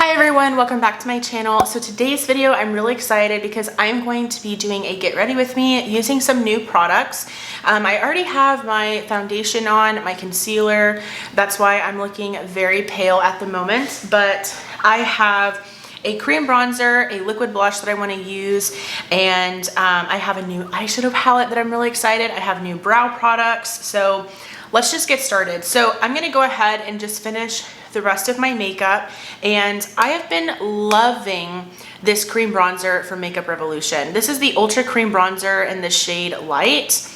Hi everyone, welcome back to my channel. So today's video, I'm really excited because I'm going to be doing a get ready with me using some new products. I already have my foundation on, my concealer. That's why I'm looking very pale at the moment, but I have a cream bronzer, a liquid blush that I want to use, and I have a new eyeshadow palette that I'm really excited. I have new brow products, so let's just get started. So I'm gonna go ahead and just finish the rest of my makeup, and I have been loving this cream bronzer from Makeup Revolution. This is the Ultra Cream Bronzer in the shade Light.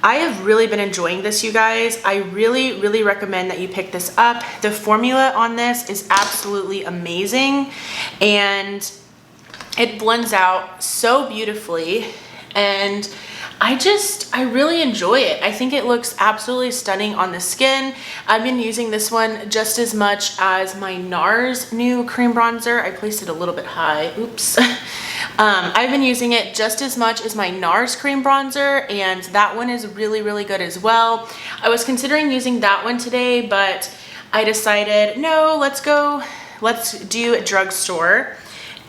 I have really been enjoying this, you guys. I really recommend that you pick this up. The formula on this is absolutely amazing, and it blends out so beautifully, and I really enjoy it. I think it looks absolutely stunning on the skin. I've been using this one just as much as my NARS new cream bronzer. I placed it a little bit high, oops. I've been using it just as much as my NARS cream bronzer, and that one is really good as well. I was considering using that one today, but I decided, no, let's do a drugstore.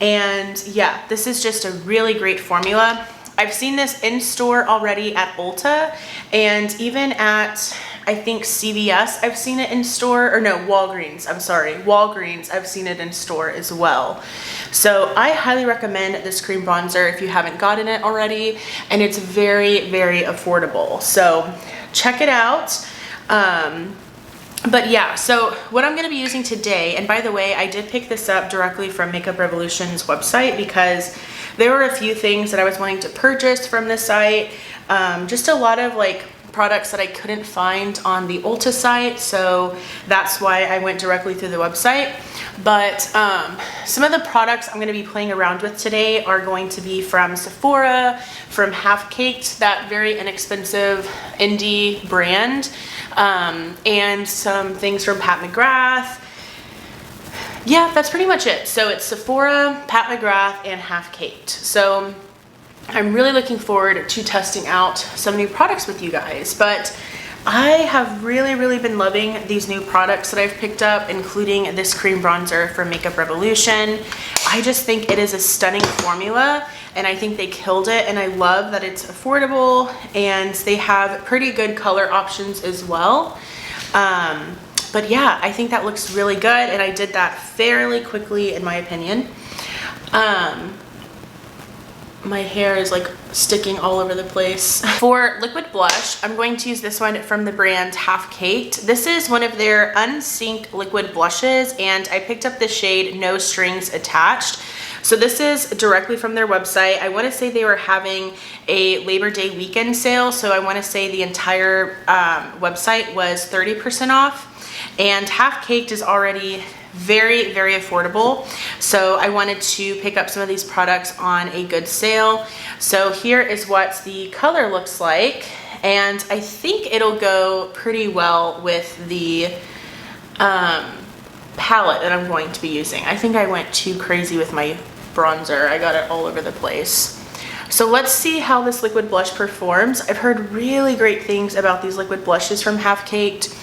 And yeah, this is just a really great formula. I've seen this in store already at Ulta, and even at, I think, CVS, I've seen it in store, or no, Walgreens, I'm sorry, Walgreens, I've seen it in store as well. So I highly recommend this cream bronzer if you haven't gotten it already, and it's very affordable. So check it out. But yeah, so what I'm going to be using today, and by the way, I did pick this up directly from Makeup Revolution's website because there were a few things that I was wanting to purchase from this site. Just a lot of like products that I couldn't find on the Ulta site, so that's why I went directly through the website. But some of the products I'm going to be playing around with today are going to be from Sephora, from Half Caked, that very inexpensive indie brand, and some things from Pat McGrath. Yeah, that's pretty much it. So it's Sephora, Pat McGrath, and Half Caked. So I'm really looking forward to testing out some new products with you guys, but I have really been loving these new products that I've picked up, including this cream bronzer from Makeup Revolution. I just think it is a stunning formula, and I think they killed it, and I love that it's affordable, and they have pretty good color options as well. But yeah, I think that looks really good, and I did that fairly quickly in my opinion. My hair is like sticking all over the place. For liquid blush, I'm going to use this one from the brand Half Caked. This is one of their unsink liquid blushes, and I picked up the shade No Strings Attached. So this is directly from their website. I want to say they were having a Labor Day weekend sale, so I want to say the entire website was 30% off, and Half Caked is already very affordable, so I wanted to pick up some of these products on a good sale. So here is what the color looks like, and I think it'll go pretty well with the palette that I'm going to be using. I think I went too crazy with my bronzer. I got it all over the place. So let's see how this liquid blush performs. I've heard really great things about these liquid blushes from Half Caked.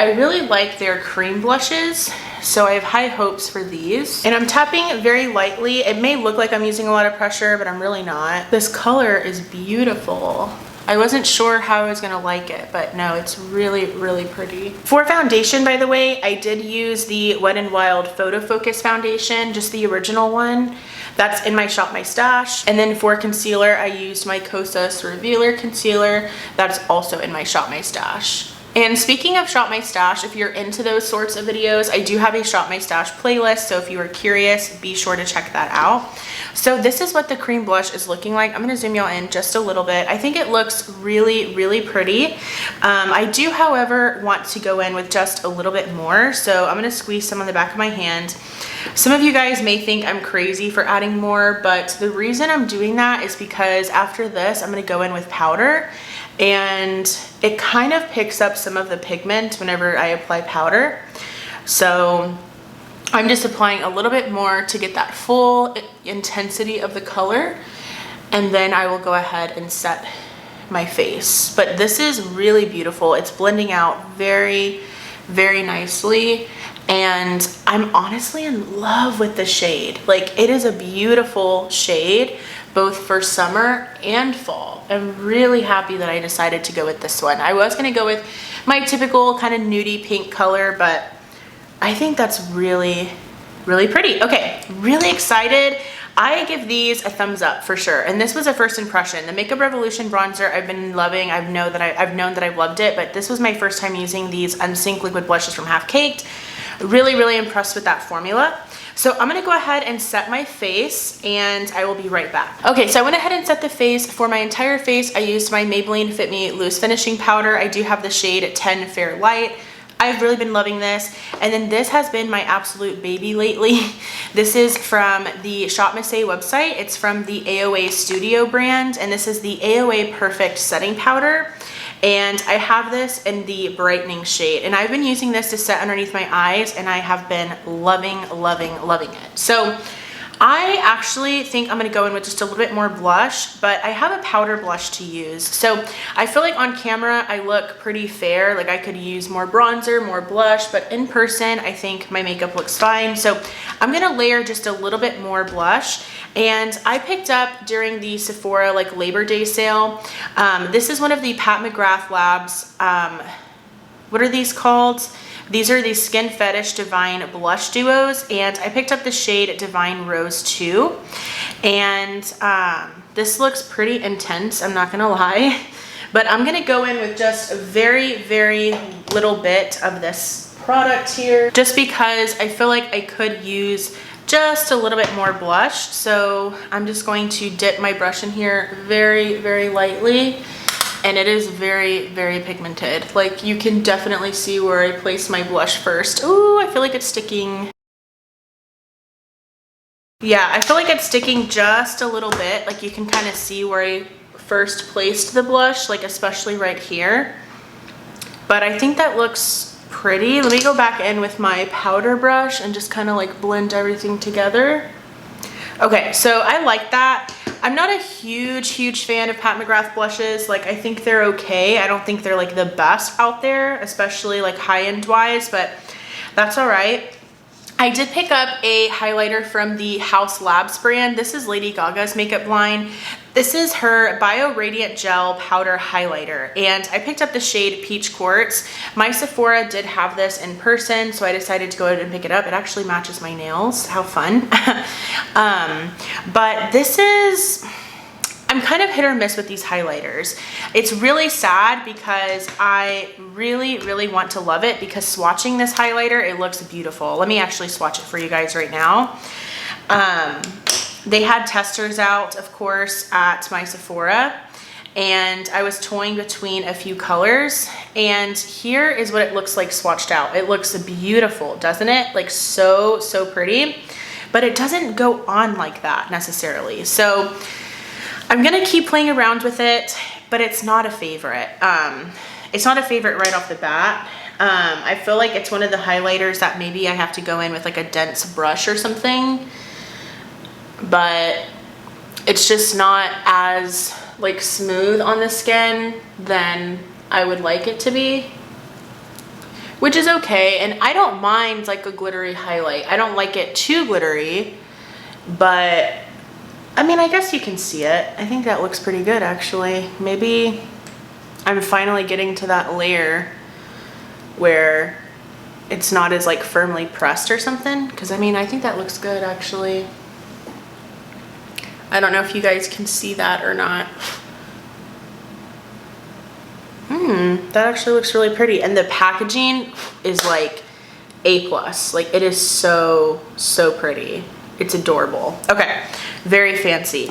I really like their cream blushes, so I have high hopes for these. And I'm tapping very lightly. It may look like I'm using a lot of pressure, but I'm really not. This color is beautiful. I wasn't sure how I was gonna like it, but no, it's really pretty. For foundation, by the way, I did use the Wet n Wild Photo Focus foundation, just the original one. That's in my Shop My Stash. And then for concealer, I used my Kosas Revealer Concealer. That's also in my Shop My Stash. And speaking of Shop My Stash, if you're into those sorts of videos, I do have a Shop My Stash playlist, so if you are curious, be sure to check that out. So this is what the cream blush is looking like. I'm going to zoom y'all in just a little bit. I think it looks really pretty. I do, however, want to go in with just a little bit more, so I'm going to squeeze some on the back of my hand. Some of you guys may think I'm crazy for adding more, but the reason I'm doing that is because after this, I'm going to go in with powder, and it kind of picks up some of the pigment whenever I apply powder. So I'm just applying a little bit more to get that full intensity of the color, and then I will go ahead and set my face. But this is really beautiful. It's blending out very nicely, and I'm honestly in love with the shade. Like, it is a beautiful shade, both for summer and fall. I'm really happy that I decided to go with this one. I was gonna go with my typical kind of nudie pink color, but I think that's really, really pretty. Okay, really excited. I give these a thumbs up for sure. And this was a first impression. The Makeup Revolution bronzer I've been loving. I've known that I've loved it, but this was my first time using these Unsync liquid blushes from Half Caked. Really, really impressed with that formula. So I'm gonna go ahead and set my face and I will be right back. Okay, so I went ahead and set the face. For my entire face, I used my Maybelline Fit Me Loose Finishing Powder. I do have the shade 10 Fair Light. I've really been loving this. And then this has been my absolute baby lately. This is from the Shop Miss A website. It's from the AOA Studio brand, and this is the AOA Perfect Setting Powder. And I have this in the brightening shade, and I've been using this to set underneath my eyes, and I have been loving, loving, loving it. So I actually think I'm gonna go in with just a little bit more blush, but I have a powder blush to use. So I feel like on camera, I look pretty fair. Like, I could use more bronzer, more blush, but in person, I think my makeup looks fine. So I'm gonna layer just a little bit more blush. And I picked up during the Sephora like Labor Day sale. This is one of the Pat McGrath Labs, what are these called? These are the Skin Fetish Divine Blush Duos, and I picked up the shade Divine Rose 2. And this looks pretty intense, I'm not gonna lie. But I'm gonna go in with just a very, very little bit of this product here, just because I feel like I could use just a little bit more blush. So I'm just going to dip my brush in here very, very lightly. And it is very, very pigmented. Like, you can definitely see where I placed my blush first. Ooh, I feel like it's sticking. Yeah, I feel like it's sticking just a little bit. Like, you can kind of see where I first placed the blush, like especially right here. But I think that looks pretty. Let me go back in with my powder brush and just kind of like blend everything together. Okay, so I like that. I'm not a huge fan of Pat McGrath blushes. Like, I think they're okay. I don't think they're like the best out there, especially like high-end wise, but that's all right. I did pick up a highlighter from the House Labs brand. This is Lady Gaga's makeup line. This is her Bio Radiant Gel Powder Highlighter, and I picked up the shade Peach Quartz. My Sephora did have this in person, so I decided to go ahead and pick it up. It actually matches my nails. How fun. But this is, I'm kind of hit or miss with these highlighters. It's really sad because I really want to love it, because swatching this highlighter, it looks beautiful. Let me actually swatch it for you guys right now. They had testers out, of course, at my Sephora, and I was toying between a few colors, and here is what it looks like swatched out. It looks beautiful, doesn't it? Like, so pretty, but it doesn't go on like that necessarily. So I'm gonna keep playing around with it, but it's not a favorite. It's not a favorite right off the bat. I feel like it's one of the highlighters that maybe I have to go in with like a dense brush or something, but it's just not as like smooth on the skin than I would like it to be, which is okay. And I don't mind like a glittery highlight. I don't like it too glittery, but I mean, I guess you can see it. I think that looks pretty good, actually. Maybe I'm finally getting to that layer where it's not as like firmly pressed or something, because I mean, I think that looks good, actually. I don't know if you guys can see that or not. That actually looks really pretty. And the packaging is like A+. Like, it is so pretty. It's adorable. Okay, very fancy.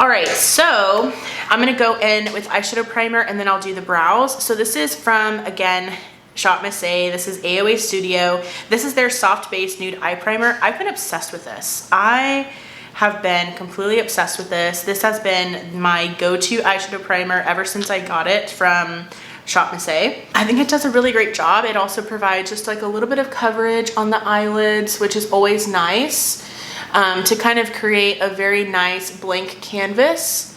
All right, so I'm gonna go in with eyeshadow primer and then I'll do the brows. So this is from, again, Shop Miss A. This is AOA Studio. This is their soft base nude eye primer. I've been obsessed with this. I have been completely obsessed with this. This has been my go-to eyeshadow primer ever since I got it from Shop Miss A. I think it does a really great job. It also provides just like a little bit of coverage on the eyelids, which is always nice, to kind of create a very nice blank canvas.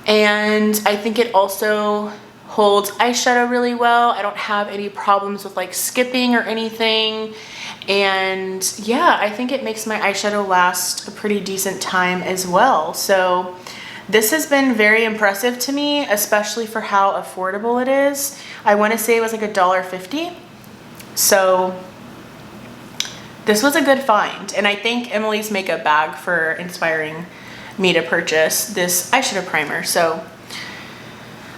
And I think it also holds eyeshadow really well. I don't have any problems with like skipping or anything. And yeah, I think it makes my eyeshadow last a pretty decent time as well. So this has been very impressive to me, especially for how affordable it is. I want to say it was like $1.50. So this was a good find. And I thank Emily's makeup bag for inspiring me to purchase this eyeshadow primer. So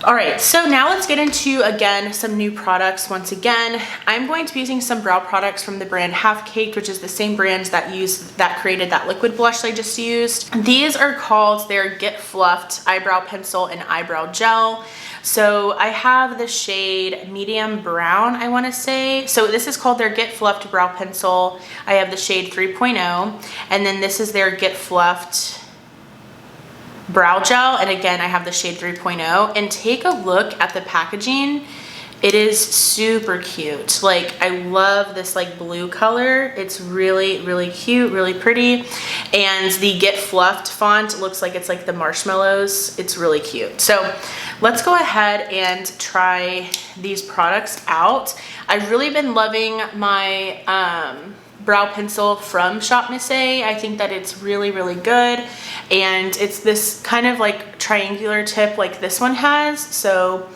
all right, so now let's get into, again, some new products. Once again, I'm going to be using some brow products from the brand Half Caked, which is the same brand that created that liquid blush I just used. These are called their Get Fluffed Eyebrow Pencil and Eyebrow Gel. So I have the shade medium brown, I want to say. So this is called their Get Fluffed Brow Pencil. I have the shade 3.0, and then this is their Get Fluffed brow gel, and again I have the shade 3.0. And take a look at the packaging. It is super cute. Like, I love this like blue color. It's really, really cute, really pretty. And the Get Fluffed font looks like it's like the marshmallows. It's really cute. So let's go ahead and try these products out. I've really been loving my brow pencil from Shop Miss A. I think that it's really, really good. And it's this kind of like triangular tip like this one has. So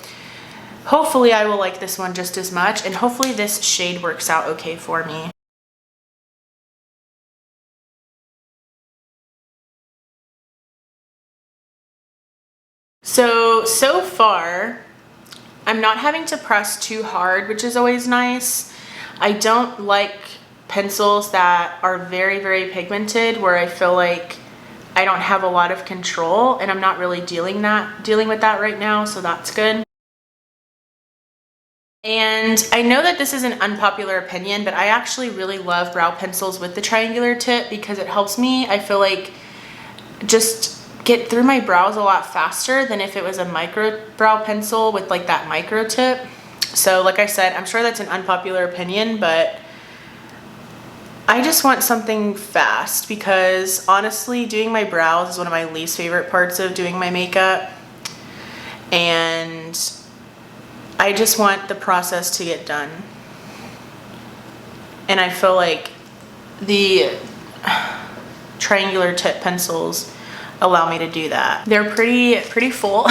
hopefully I will like this one just as much, and hopefully this shade works out okay for me. So far, I'm not having to press too hard, which is always nice. I don't like pencils that are very, very pigmented, where I feel like I don't have a lot of control, and I'm not really dealing with that right now, so that's good. And I know that this is an unpopular opinion, but I actually really love brow pencils with the triangular tip because it helps me, I feel like, just get through my brows a lot faster than if it was a micro brow pencil with like that micro tip. So like I said, I'm sure that's an unpopular opinion, but I just want something fast because honestly, doing my brows is one of my least favorite parts of doing my makeup. And I just want the process to get done. And I feel like the triangular tip pencils allow me to do that. They're pretty full.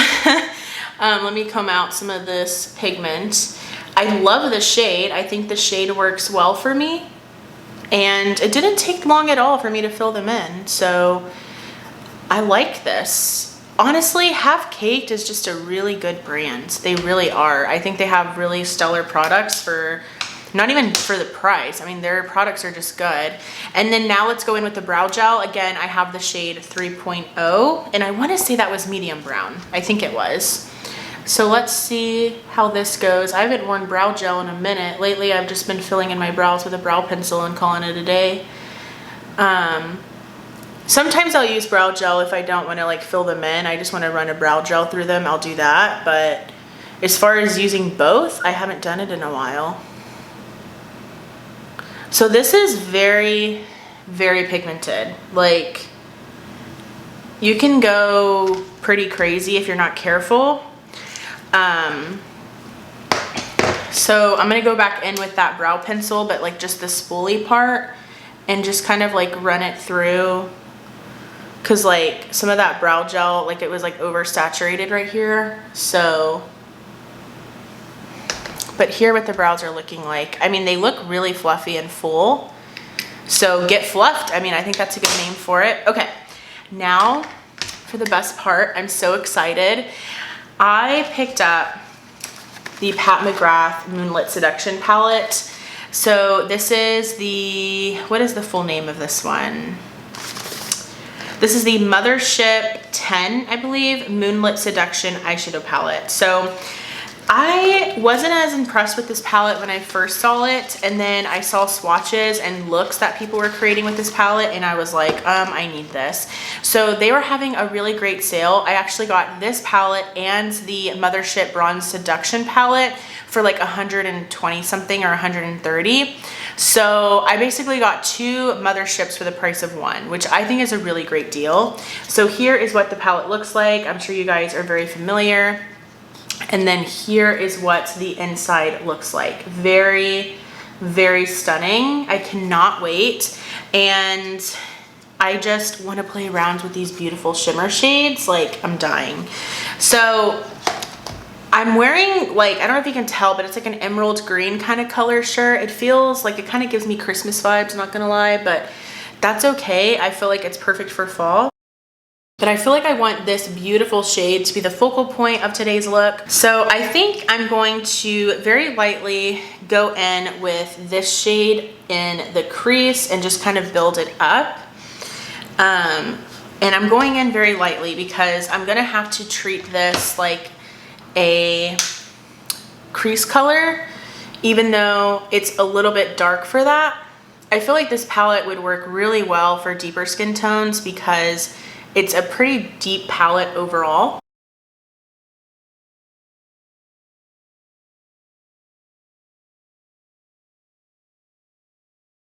Let me comb out some of this pigment. I love the shade. I think the shade works well for me. And it didn't take long at all for me to fill them in. So I like this. Honestly, Half Caked is just a really good brand. They really are. I think they have really stellar products for, not even for the price. I mean, their products are just good. And then now let's go in with the brow gel. Again, I have the shade 3.0, and I want to say that was medium brown. I think it was. So let's see how this goes. I haven't worn brow gel in a minute. Lately, I've just been filling in my brows with a brow pencil and calling it a day. Sometimes I'll use brow gel if I don't want to like fill them in. I just want to run a brow gel through them. I'll do that. But as far as using both, I haven't done it in a while. So this is very, very pigmented. Like, you can go pretty crazy if you're not careful. So I'm gonna go back in with that brow pencil, but like just the spoolie part, and just kind of like run it through, because like some of that brow gel, like it was like oversaturated right here. So, but here what the brows are looking like, I mean, they look really fluffy and full. So Get Fluffed, I mean, I think that's a good name for it. Okay, now for the best part. I'm so excited. I picked up the Pat McGrath Moonlit Seduction palette. So this is the, what is the full name of this one? This is the Mothership 10, I believe, Moonlit Seduction eyeshadow palette. So I wasn't as impressed with this palette when I first saw it, and then I saw swatches and looks that people were creating with this palette, and I was like, I need this. So they were having a really great sale. I actually got this palette and the Mothership Bronze Seduction palette for like 120 something or 130. So I basically got two Motherships for the price of one, which I think is a really great deal. So here is what the palette looks like. I'm sure you guys are very familiar. And then here is what the inside looks like. Very, very stunning. I cannot wait. And I just want to play around with these beautiful shimmer shades. Like, I'm dying. So I'm wearing, like, I don't know if you can tell, but it's like an emerald green kind of color shirt. It feels like, it kind of gives me Christmas vibes, not gonna lie, but that's okay. I feel like it's perfect for fall. But I feel like I want this beautiful shade to be the focal point of today's look. So I think I'm going to very lightly go in with this shade in the crease and just kind of build it up. And I'm going in very lightly because I'm gonna have to treat this like a crease color, even though it's a little bit dark for that. I feel like this palette would work really well for deeper skin tones because it's a pretty deep palette overall.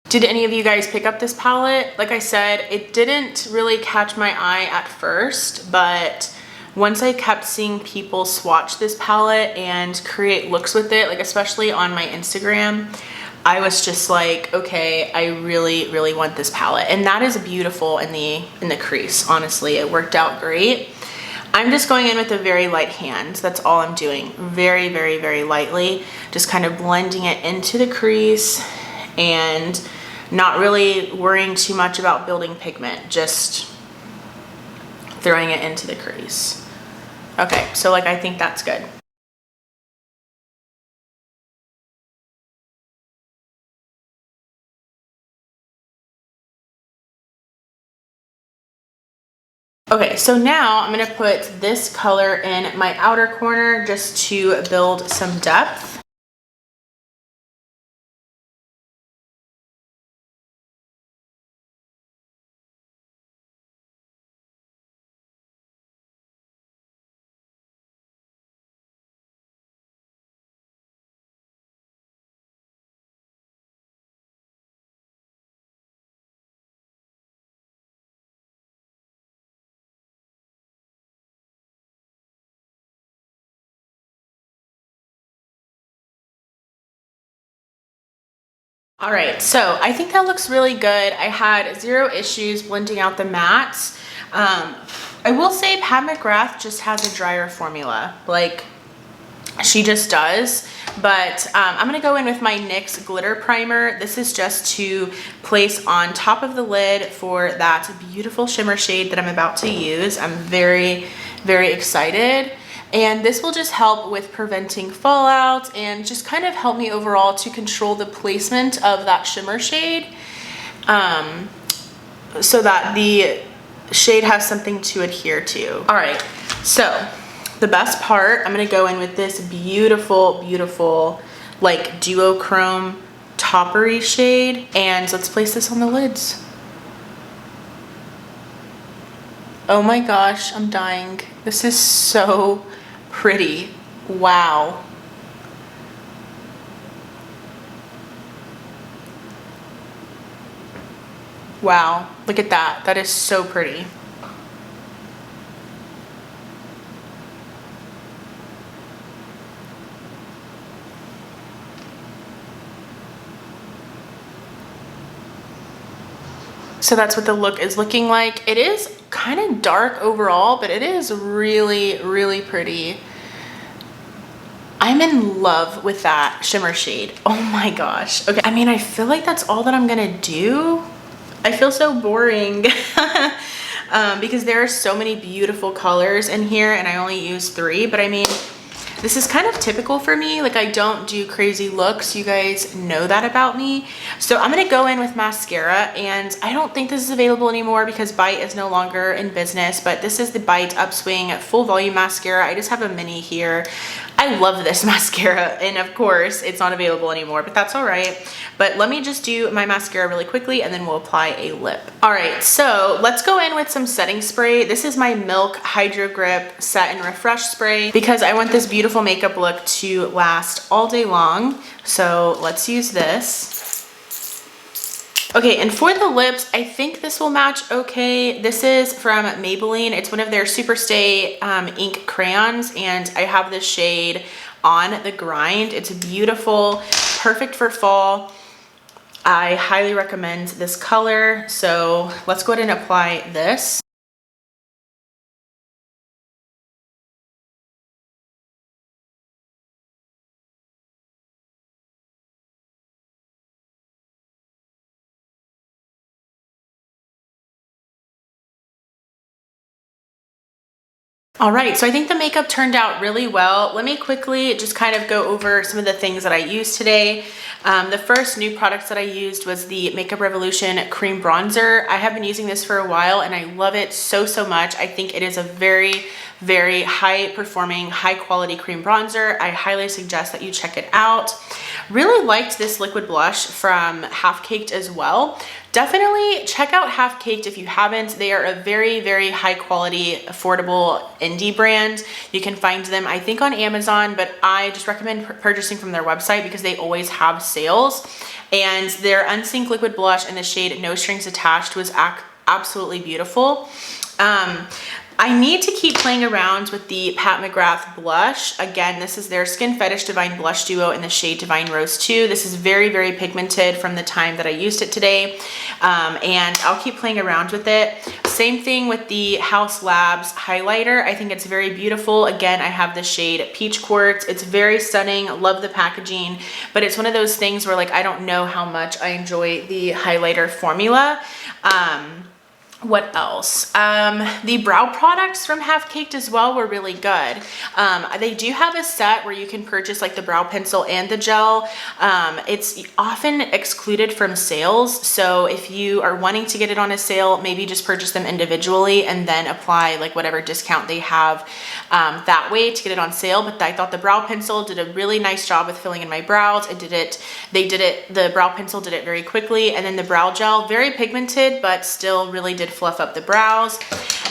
Did any of you guys pick up this palette? Like I said, it didn't really catch my eye at first, but once I kept seeing people swatch this palette and create looks with it, like especially on my Instagram, I was just like, okay, I really, really want this palette. And that is beautiful in the crease, honestly. It worked out great. I'm just going in with a very light hand. That's all I'm doing. Very, very, very lightly. Just kind of blending it into the crease and not really worrying too much about building pigment. Just throwing it into the crease. Okay, so like I think that's good. Okay, so now I'm gonna put this color in my outer corner just to build some depth. All right, so I think that looks really good. I had zero issues blending out the mattes. I will say Pat McGrath just has a drier formula, like she just does. But I'm gonna go in with my NYX glitter primer. This is just to place on top of the lid for that beautiful shimmer shade that I'm about to use. I'm very, very excited. And this will just help with preventing fallout and just kind of help me overall to control the placement of that shimmer shade so that the shade has something to adhere to. All right, so the best part, I'm gonna go in with this beautiful, beautiful like duochrome toppery shade, and let's place this on the lids. Oh my gosh, I'm dying. This is so pretty. Wow. Wow, look at that. That is so pretty. So that's what the look is looking like. It is kind of dark overall, but it is really, really pretty. I'm in love with that shimmer shade. Oh my gosh. Okay, I mean, I feel like that's all that I'm gonna do. I feel so boring because there are so many beautiful colors in here and I only use 3, but I mean, this is kind of typical for me. Like, I don't do crazy looks. You guys know that about me. So I'm gonna go in with mascara, and I don't think this is available anymore because Bite is no longer in business, but this is the Bite Upswing Full Volume Mascara. I just have a mini here. I love this mascara, and of course it's not available anymore, but that's all right. But let me just do my mascara really quickly and then we'll apply a lip. All right, so let's go in with some setting spray. This is my Milk Hydro Grip Set and Refresh Spray because I want this beautiful makeup look to last all day long. So let's use this. Okay, and for the lips, I think this will match okay. This is from Maybelline. It's one of their Super Stay ink crayons, and I have this shade On the Grind. It's beautiful, perfect for fall. I highly recommend this color. So let's go ahead and apply this. All right, so I think the makeup turned out really well. Let me quickly just kind of go over some of the things that I used today. The first new products that I used was the Makeup Revolution Cream Bronzer. I have been using this for a while and I love it so much. I think it is a very high performing, high quality cream bronzer. I highly suggest that you check it out. Really liked this liquid blush from Half Caked as well. Definitely check out Half Caked if you haven't. They are a very high quality, affordable indie brand. You can find them, I think, on Amazon, but I just recommend purchasing from their website because they always have sales. And their Unsync liquid blush in the shade No Strings Attached was absolutely beautiful. I need to keep playing around with the Pat McGrath blush. Again, this is their Skin Fetish Divine Blush Duo in the shade Divine Rose 2. This is very pigmented from the time that I used it today. And I'll keep playing around with it. Same thing with the House Labs highlighter. I think it's very beautiful. Again, I have the shade Peach Quartz. It's very stunning. Love the packaging, but it's one of those things where like I don't know how much I enjoy the highlighter formula. What else? The brow products from Half Caked as well were really good. They do have a set where you can purchase like the brow pencil and the gel. It's often excluded from sales. So if you are wanting to get it on a sale, maybe just purchase them individually and then apply like whatever discount they have that way to get it on sale. But I thought the brow pencil did a really nice job with filling in my brows. The brow pencil did it very quickly. And then the brow gel, very pigmented, but still really did fluff up the brows.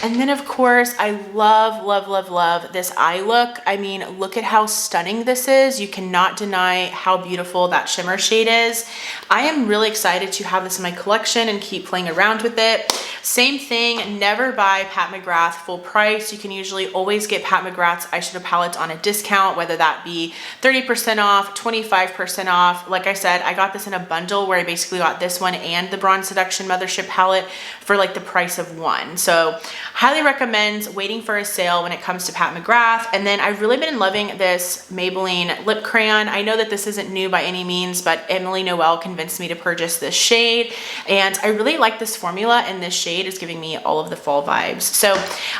And then of course, I love this eye look. I mean, look at how stunning this is. You cannot deny how beautiful that shimmer shade is. I am really excited to have this in my collection and keep playing around with it. Same thing, never buy Pat McGrath full price. You can usually always get Pat McGrath's eyeshadow palettes on a discount, whether that be 30% off, 25% off. Like I said, I got this in a bundle where I basically got this one and the Bronze Seduction Mothership palette for like the price of one. So highly recommend waiting for a sale when it comes to Pat McGrath. And then I've really been loving this Maybelline lip crayon. I know that this isn't new by any means, but Emily Noel convinced me to purchase this shade. And I really like this formula, and this shade is giving me all of the fall vibes. So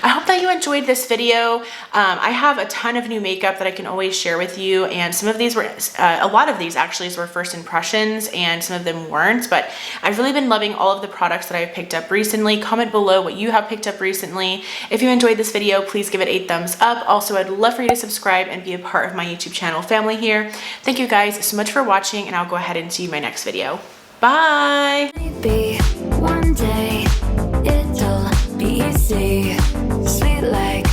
I hope that you enjoyed this video. I have a ton of new makeup that I can always share with you. And some of these were, a lot of these actually were first impressions and some of them weren't, but I've really been loving all of the products that I've picked up recently. Comment below what you have picked up recently. If you enjoyed this video, please give it a thumbs up. Also, I'd love for you to subscribe and be a part of my YouTube channel family here. Thank you guys so much for watching, and I'll go ahead and see you in my next video. Bye! Maybe one day it'll be easy, sweet like